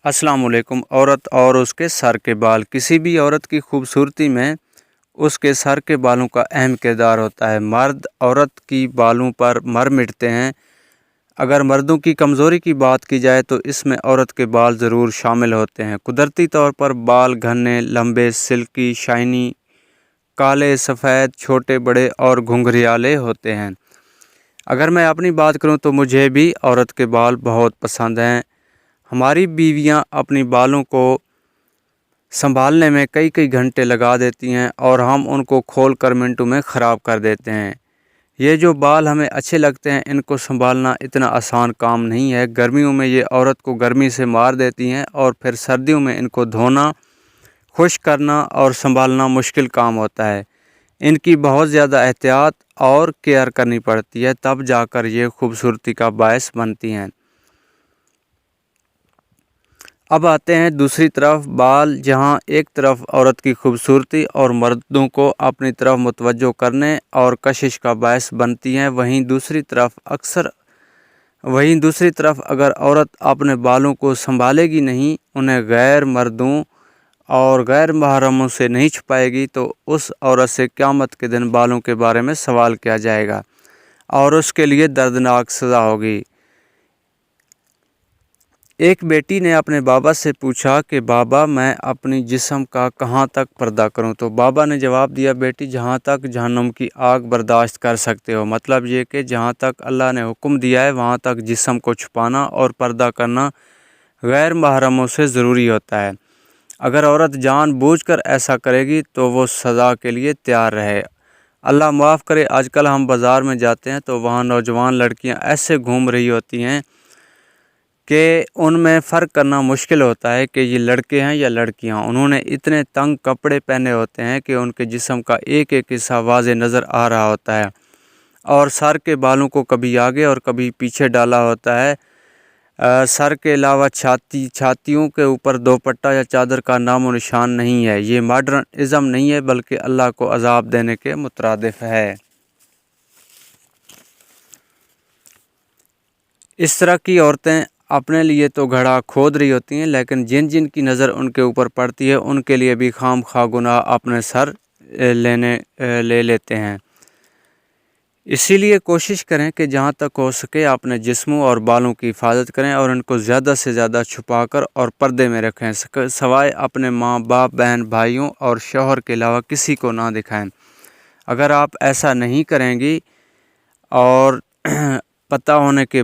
अस्सलाम वालेकुम। औरत और उसके सर के बाल। किसी भी औरत की खूबसूरती में उसके सर के बालों का अहम किरदार होता है। मर्द औरत की बालों पर मर मिटते हैं। अगर मर्दों की कमज़ोरी की बात की जाए तो इसमें औरत के बाल ज़रूर शामिल होते हैं। कुदरती तौर पर बाल घने, लंबे, सिल्की, शाइनी, काले, सफ़ेद, छोटे बड़े और घुंघराले होते हैं। अगर मैं अपनी बात करूं तो मुझे भी औरत के बाल बहुत पसंद हैं। हमारी बीवियां अपनी बालों को संभालने में कई कई घंटे लगा देती हैं और हम उनको खोल कर मिनटों में ख़राब कर देते हैं। ये जो बाल हमें अच्छे लगते हैं, इनको संभालना इतना आसान काम नहीं है। गर्मियों में ये औरत को गर्मी से मार देती हैं और फिर सर्दियों में इनको धोना, खुश्क करना और संभालना मुश्किल काम होता है। इनकी बहुत ज़्यादा एहतियात और केयर करनी पड़ती है, तब जाकर ये खूबसूरती का बायस बनती हैं। अब आते हैं दूसरी तरफ। बाल जहां एक तरफ औरत की खूबसूरती और मर्दों को अपनी तरफ मुतवज्जो करने और कशिश का बायस बनती हैं, वहीं दूसरी तरफ अगर औरत अपने बालों को संभालेगी नहीं, उन्हें गैर मर्दों और गैर महरमों से नहीं छुपाएगी, तो उस औरत से क़यामत के दिन बालों के बारे में सवाल किया जाएगा और उसके लिए दर्दनाक सज़ा होगी। एक बेटी ने अपने बाबा से पूछा कि बाबा, मैं अपनी जिस्म का कहाँ तक पर्दा करूँ? तो बाबा ने जवाब दिया, बेटी, जहाँ तक जहन्नुम की आग बर्दाश्त कर सकते हो। मतलब ये कि जहाँ तक अल्लाह ने हुक्म दिया है वहाँ तक जिस्म को छुपाना और पर्दा करना गैर महरमों से ज़रूरी होता है। अगर औरत जानबूझकर ऐसा करेगी तो वो सज़ा के लिए तैयार रहे। अल्लाह माफ़ करे, आजकल हम बाज़ार में जाते हैं तो वहाँ नौजवान लड़कियाँ ऐसे घूम रही होती हैं कि उनमें फ़र्क करना मुश्किल होता है कि ये लड़के हैं या लड़कियां। उन्होंने इतने तंग कपड़े पहने होते हैं कि उनके जिस्म का एक एक हिस्सा वाज़े नज़र आ रहा होता है और सर के बालों को कभी आगे और कभी पीछे डाला होता है। सर के अलावा छातियों के ऊपर दोपट्टा या चादर का नामो निशान नहीं है। ये मॉडर्निज़म नहीं है, बल्कि अल्लाह को अज़ाब देने के मुतरादिफ है। इस तरह की औरतें अपने लिए तो घड़ा खोद रही होती हैं, लेकिन जिन जिन की नज़र उनके ऊपर पड़ती है उनके लिए भी खामखा गुनाह अपने सर ले लेते हैं। इसीलिए कोशिश करें कि जहाँ तक हो सके अपने जिस्मों और बालों की हिफाजत करें और इनको ज़्यादा से ज़्यादा छुपाकर और पर्दे में रखें, सवाए अपने माँ बाप, बहन भाइयों और शौहर के अलावा किसी को ना दिखाएं। अगर आप ऐसा नहीं करेंगी और पता होने के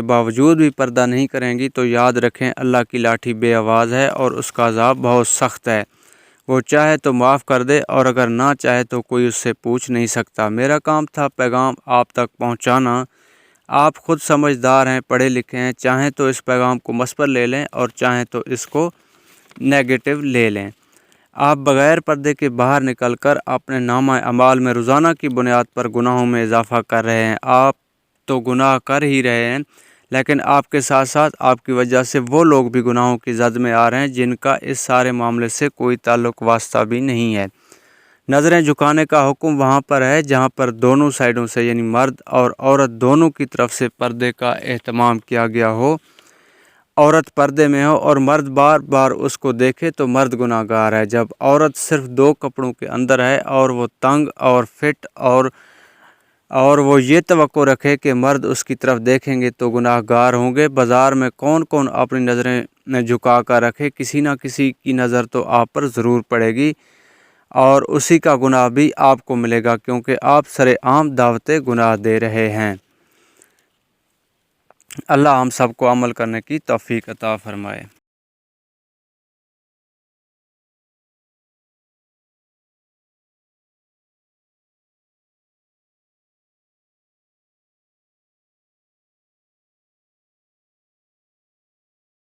बावजूद भी पर्दा नहीं करेंगी, तो याद रखें, अल्लाह की लाठी बेआवाज़ है और उसका अज़ाब बहुत सख्त है। वो चाहे तो माफ़ कर दे और अगर ना चाहे तो कोई उससे पूछ नहीं सकता। मेरा काम था पैगाम आप तक पहुंचाना। आप खुद समझदार हैं, पढ़े लिखे हैं, चाहें तो इस पैगाम को मस्बर ले लें और चाहें तो इसको नेगेटिव ले लें। आप बग़ैर पर्दे के बाहर निकलकर अपने नामा अमाल में रोज़ाना की बुनियाद पर गुनाहों में इजाफ़ा कर रहे हैं। आप तो गुनाह कर ही रहे हैं, लेकिन आपके साथ साथ आपकी वजह से वो लोग भी गुनाहों की ज़द में आ रहे हैं जिनका इस सारे मामले से कोई ताल्लुक़ वास्ता भी नहीं है। नज़रें झुकाने का हुक्म वहाँ पर है जहाँ पर दोनों साइडों से, यानी मर्द और औरत दोनों की तरफ से पर्दे का एहतमाम किया गया हो। औरत पर्दे में हो और मर्द बार बार उसको देखे तो मर्द गुनाहगार है। जब औरत सिर्फ 2 कपड़ों के अंदर है और वो तंग और फिट और वो ये तवक्को रखे कि मर्द उसकी तरफ देखेंगे तो गुनाहगार होंगे। बाज़ार में कौन कौन अपनी नज़रें झुका कर रखे, किसी ना किसी की नज़र तो आप पर ज़रूर पड़ेगी और उसी का गुनाह भी आपको मिलेगा, क्योंकि आप सरेआम दावते गुनाह दे रहे हैं। अल्लाह हम सबको अमल करने की तौफीक अता फ़रमाए।